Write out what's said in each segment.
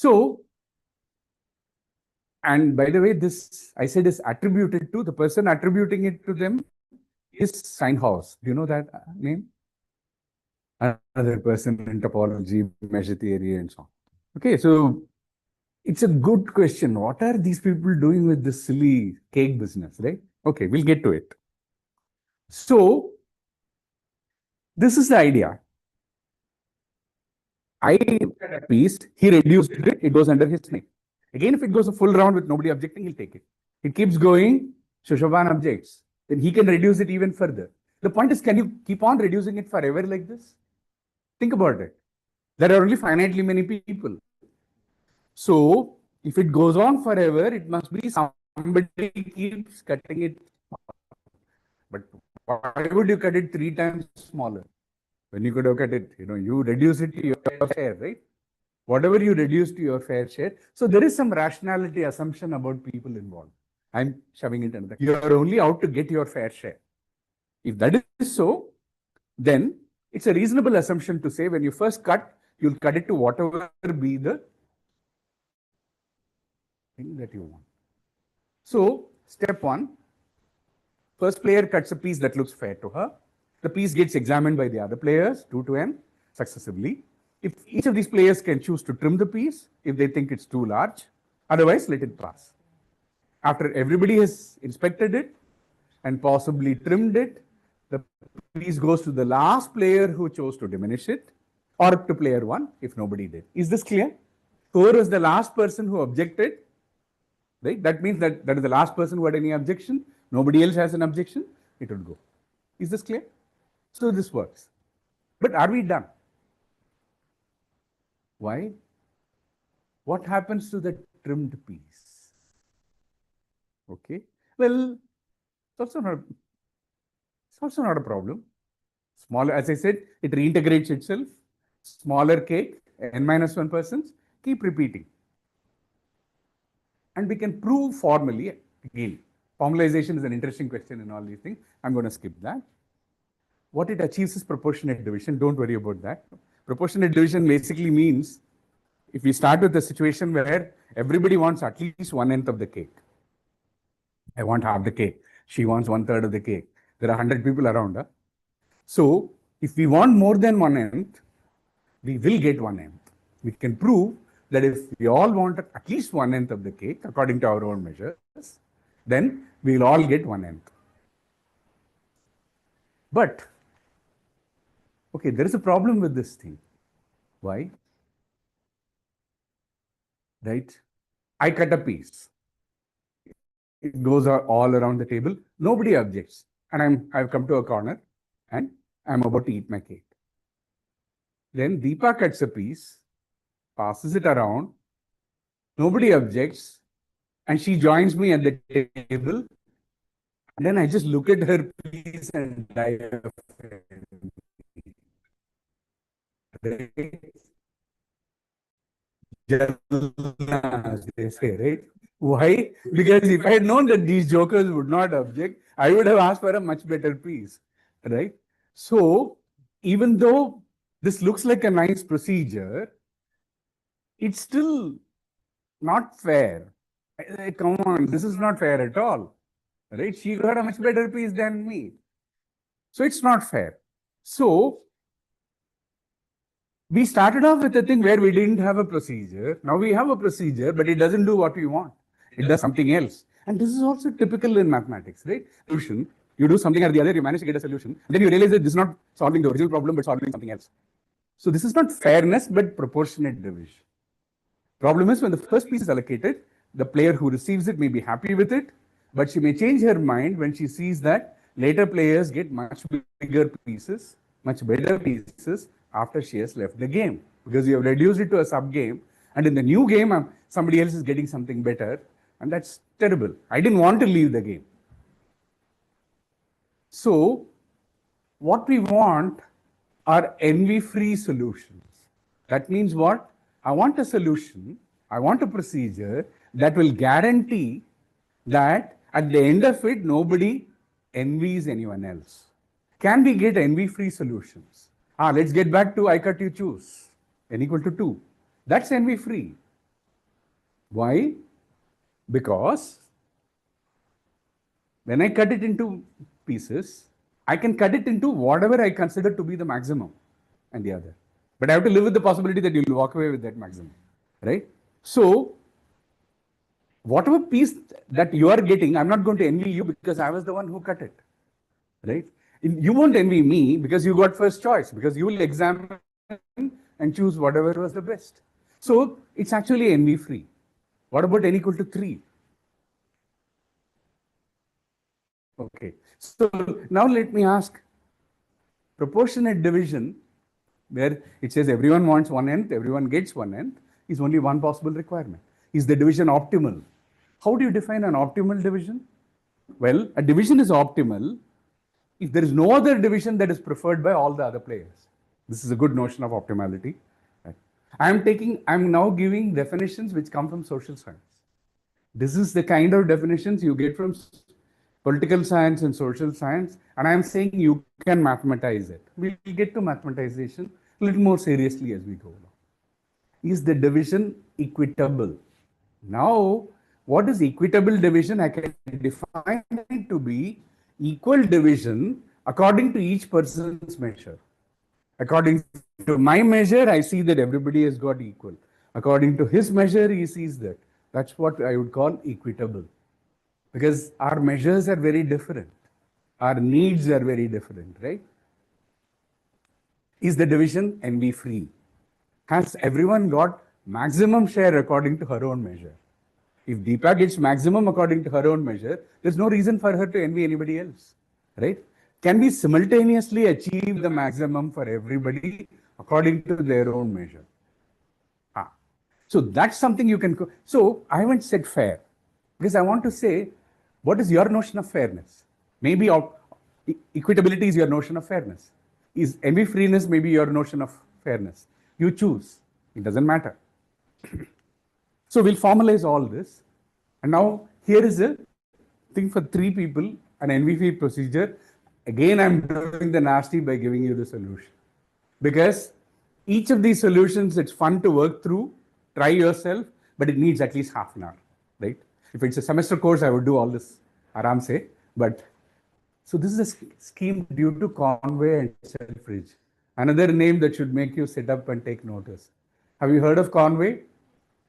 So, and by the way, this I said is attributed to the person attributing it to them is Steinhaus. Do you know that name? Another person in topology, measure theory, and so on. Okay, so it's a good question. What are these people doing with this silly cake business, right? Okay, we'll get to it. So, this is the idea. I look at a piece, he reduced it, it goes under his name. Again, if it goes a full round with nobody objecting, he'll take it. It keeps going, Shoshoban objects. Then he can reduce it even further. The point is, can you keep on reducing it forever like this? Think about it. There are only finitely many people. So, if it goes on forever, it must be somebody keeps cutting it. But why would you cut it 3 times smaller? When you could have cut it, you reduce it to your share, right? Whatever you reduce to your fair share. So there is some rationality assumption about people involved. I'm shoving it under. You are only out to get your fair share. If that is so, then it's a reasonable assumption to say when you first cut, you'll cut it to whatever be the thing that you want. So step 1, first player cuts a piece that looks fair to her. The piece gets examined by the other players, 2 to n, successively. If each of these players can choose to trim the piece, if they think it's too large, otherwise let it pass. After everybody has inspected it and possibly trimmed it, the piece goes to the last player who chose to diminish it, or to player 1 if nobody did. Is this clear? Whoever is the last person who objected, right? That means that is the last person who had any objection. Nobody else has an objection, it would go. Is this clear? So this works. But are we done? Why? What happens to the trimmed piece? Okay. Well, it's also not a problem. Smaller, as I said, it reintegrates itself. Smaller cake, n-1 persons, keep repeating. And we can prove formally, again, formalization is an interesting question in all these things. I'm going to skip that. What it achieves is proportionate division. Don't worry about that. Proportionate division basically means if we start with a situation where everybody wants at least 1/10 of the cake. I want half the cake. She wants 1/3 of the cake. There are 100 people around her. So if we want more than 1/10, we will get 1/10. We can prove that if we all want at least 1/10 of the cake, according to our own measures, then we will all get 1/10. But, okay, there is a problem with this thing. Why? Right? I cut a piece. It goes all around the table. Nobody objects. And I've come to a corner and I'm about to eat my cake. Then Deepa cuts a piece, passes it around. Nobody objects. And she joins me at the table. And then I just look at her piece and die of as they say, right? Why? Because if I had known that these jokers would not object, I would have asked for a much better piece, right? So, even though this looks like a nice procedure, it's still not fair. Come on, this is not fair at all, right? She got a much better piece than me. So, it's not fair. So, we started off with a thing where we didn't have a procedure. Now we have a procedure, but it doesn't do what we want. It does something else. And this is also typical in mathematics, right? Solution. You do something or the other, you manage to get a solution. Then you realize that this is not solving the original problem, but solving something else. So this is not fairness, but proportionate division. Problem is when the first piece is allocated, the player who receives it may be happy with it, but she may change her mind when she sees that later players get much bigger pieces, much better pieces, after she has left the game, because you have reduced it to a sub-game, and in the new game, somebody else is getting something better, and that's terrible. I didn't want to leave the game. So, what we want are envy-free solutions. That means what? I want a solution, I want a procedure that will guarantee that at the end of it, nobody envies anyone else. Can we get envy-free solutions? Let's get back to I cut, you choose, n = 2. That's envy-free. Why? Because when I cut it into pieces, I can cut it into whatever I consider to be the maximum and the other. But I have to live with the possibility that you'll walk away with that maximum, right? So, whatever piece that you are getting, I'm not going to envy you because I was the one who cut it, right? You won't envy me because you got first choice, because you will examine and choose whatever was the best. So, it's actually envy free. What about n equal to 3? Okay, so now let me ask, proportionate division, where it says everyone wants 1/n, everyone gets 1/n, is only one possible requirement. Is the division optimal? How do you define an optimal division? Well, a division is optimal if there is no other division that is preferred by all the other players. This is a good notion of optimality. I'm now giving definitions which come from social science. This is the kind of definitions you get from political science and social science, and I'm saying you can mathematize it. We'll get to mathematization a little more seriously as we go along. Is the division equitable? Now, what is equitable division? I can define it to be equal division according to each person's measure. According to my measure, I see that everybody has got equal. According to his measure, he sees that. That's what I would call equitable. Because our measures are very different. Our needs are very different, right? Is the division envy free? Has everyone got maximum share according to her own measure? If Deepa gets maximum according to her own measure, there's no reason for her to envy anybody else, right? Can we simultaneously achieve the maximum for everybody according to their own measure? So that's something you can. So I haven't said fair because I want to say, what is your notion of fairness? Maybe equitability is your notion of fairness. Is envy freeness maybe your notion of fairness? You choose. It doesn't matter. So we'll formalize all this. And now here is a thing for 3 people, an envy free procedure. Again, I'm doing the nasty by giving you the solution. Because each of these solutions, it's fun to work through, try yourself, but it needs at least half an hour, right? If it's a semester course, I would do all this aram se. But so this is a scheme due to Conway and Selfridge. Another name that should make you sit up and take notice. Have you heard of Conway?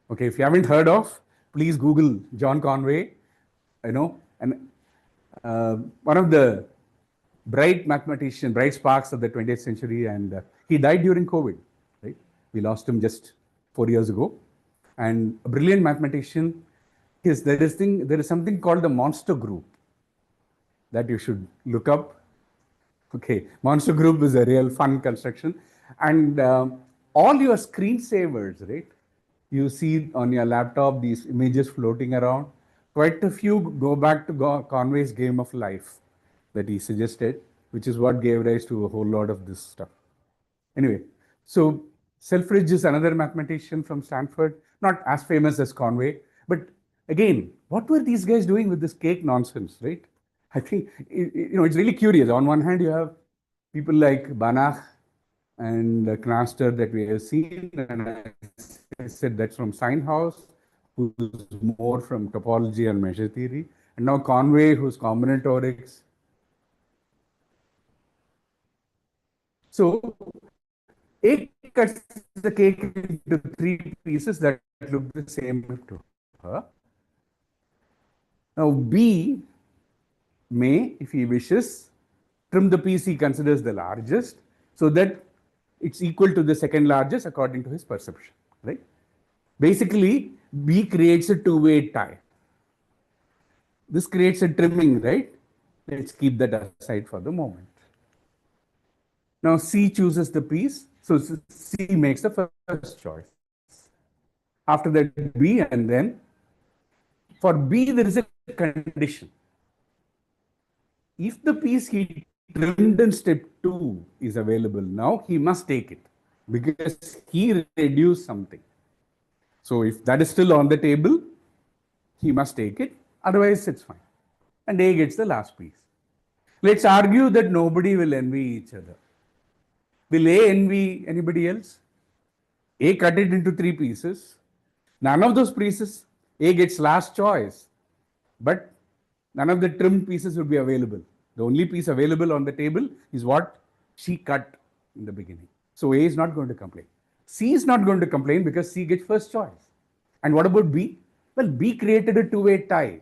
Okay, if you haven't heard of, please Google John Conway. And one of the bright mathematician, bright sparks of the 20th century, and he died during COVID, right? We lost him just 4 years ago. And a brilliant mathematician. There is something called the monster group that you should look up. Okay, monster group is a real fun construction. And all your screensavers, right? You see on your laptop these images floating around. Quite a few go back to Conway's game of life that he suggested, which is what gave rise to a whole lot of this stuff. Anyway, so Selfridge is another mathematician from Stanford, not as famous as Conway, but again, what were these guys doing with this cake nonsense, right? I think, it's really curious. On one hand, you have people like Banach and Knaster that we have seen, and I said that's from Steinhaus, who's more from topology and measure theory, and now Conway, who's combinatorics. So A cuts the cake into 3 pieces that look the same to her. Now B may, if he wishes, trim the piece he considers the largest so that it's equal to the second largest according to his perception, right? Basically, B creates a 2-way tie. This creates a trimming, right? Let's keep that aside for the moment. Now C chooses the piece, so C makes the first choice. After that B, and then for B there is a condition. If the piece he trimmed in step 2 is available now, he must take it because he reduced something. So if that is still on the table, he must take it, otherwise it's fine. And A gets the last piece. Let's argue that nobody will envy each other. Will A envy anybody else? A cut it into 3 pieces. None of those A gets last choice, but none of the trimmed pieces would be available. The only piece available on the table is what she cut in the beginning. So A is not going to complain. C is not going to complain because C gets first choice. And what about B? Well, B created a two-way tie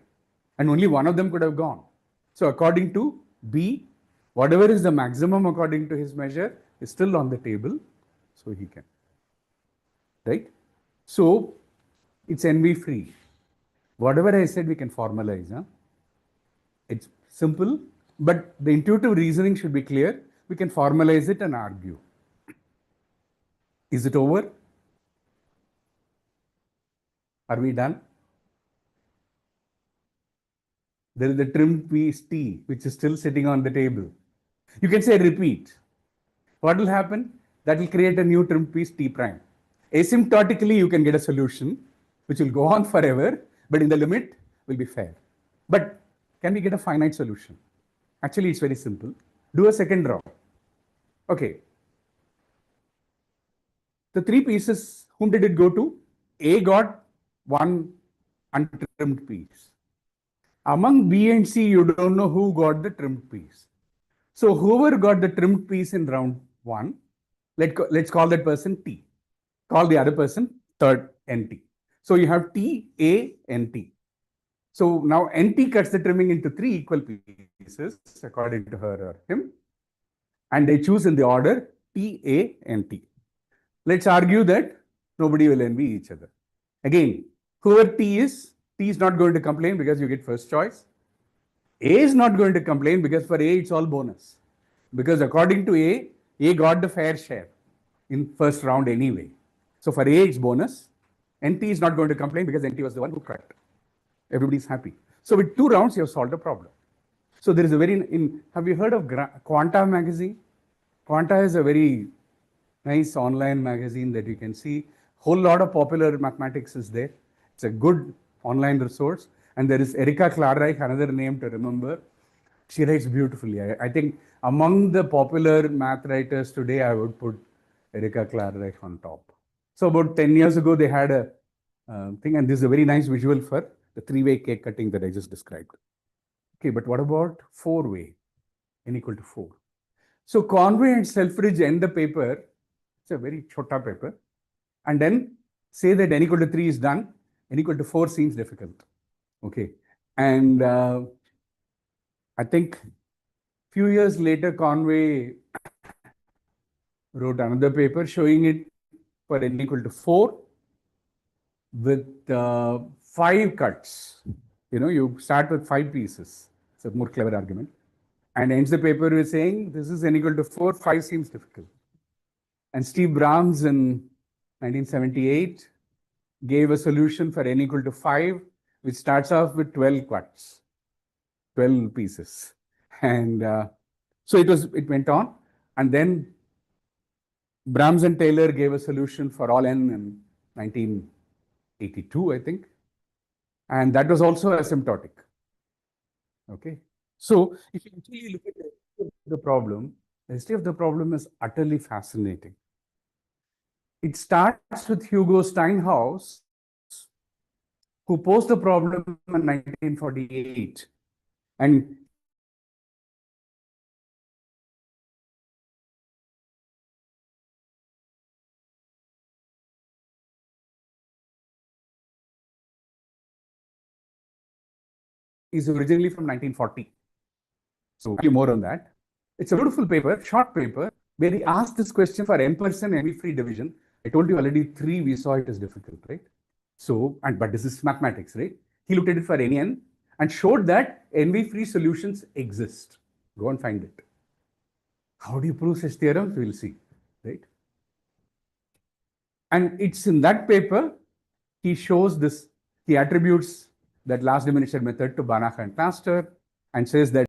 and only one of them could have gone. So according to B, whatever is the maximum according to his measure is still on the table. So he can. Right? So it's envy free. Whatever I said, we can formalize. Huh? It's simple, but the intuitive reasoning should be clear. We can formalize it and argue. Is it over? Are we done? There is the trim piece T, which is still sitting on the table. You can say repeat. What will happen? That will create a new trim piece T prime. Asymptotically, you can get a solution which will go on forever, but in the limit will be fair. But can we get a finite solution? Actually, it's very simple. Do a second draw. Okay. The three pieces, whom did it go to? A got one untrimmed piece. Among B and C, you don't know who got the trimmed piece. So whoever got the trimmed piece in round one, let's call that person T. Call the other person third NT. So you have T, A, and T. So now NT cuts the trimming into three equal pieces according to her or him. And they choose in the order T, A, and T. Let's argue that nobody will envy each other. Again, whoever T is not going to complain because you get first choice. A is not going to complain because for A, it's all bonus. Because according to A got the fair share in first round anyway. So for A, it's bonus. NT is not going to complain because NT was the one who cut. Everybody's happy. So with 2 rounds, you have solved the problem. So there is a have you heard of Quanta magazine? Quanta is a very nice online magazine that you can see. Whole lot of popular mathematics is there. It's a good online resource. And there is Erika Klarreich, another name to remember. She writes beautifully. I think among the popular math writers today, I would put Erika Klarreich on top. So about 10 years ago, they had a thing, and this is a very nice visual for the 3-way cake cutting that I just described. Okay, but what about 4-way? N equal to 4. So Conway and Selfridge end the paper. It's a very chota paper. And then say that N equal to 3 is done. N equal to 4 seems difficult. Okay. And I think few years later, Conway wrote another paper showing it for N equal to 4 with 5 cuts. You know, you start with 5 pieces. It's a more clever argument. And ends the paper with saying, this is N equal to 4, 5 seems difficult. And Steve Brahms in 1978 gave a solution for N equal to 5, which starts off with 12 cuts, 12 pieces. And so it went on. And then Brahms and Taylor gave a solution for all N in 1982, I think. And that was also asymptotic. Okay. So if you actually look at the problem, the history of the problem is utterly fascinating. It starts with Hugo Steinhaus, who posed the problem in 1948. And is originally from 1940. So more on that. It's a beautiful paper, short paper, where he asked this question for n% envy-free division. I told you already 3, we saw it as difficult, right? So, but this is mathematics, right? He looked at it for any n and showed that envy-free solutions exist. Go and find it. How do you prove such theorems? We'll see, right? And it's in that paper, he shows this, he attributes that last diminisher method to Banach and Plaster and says that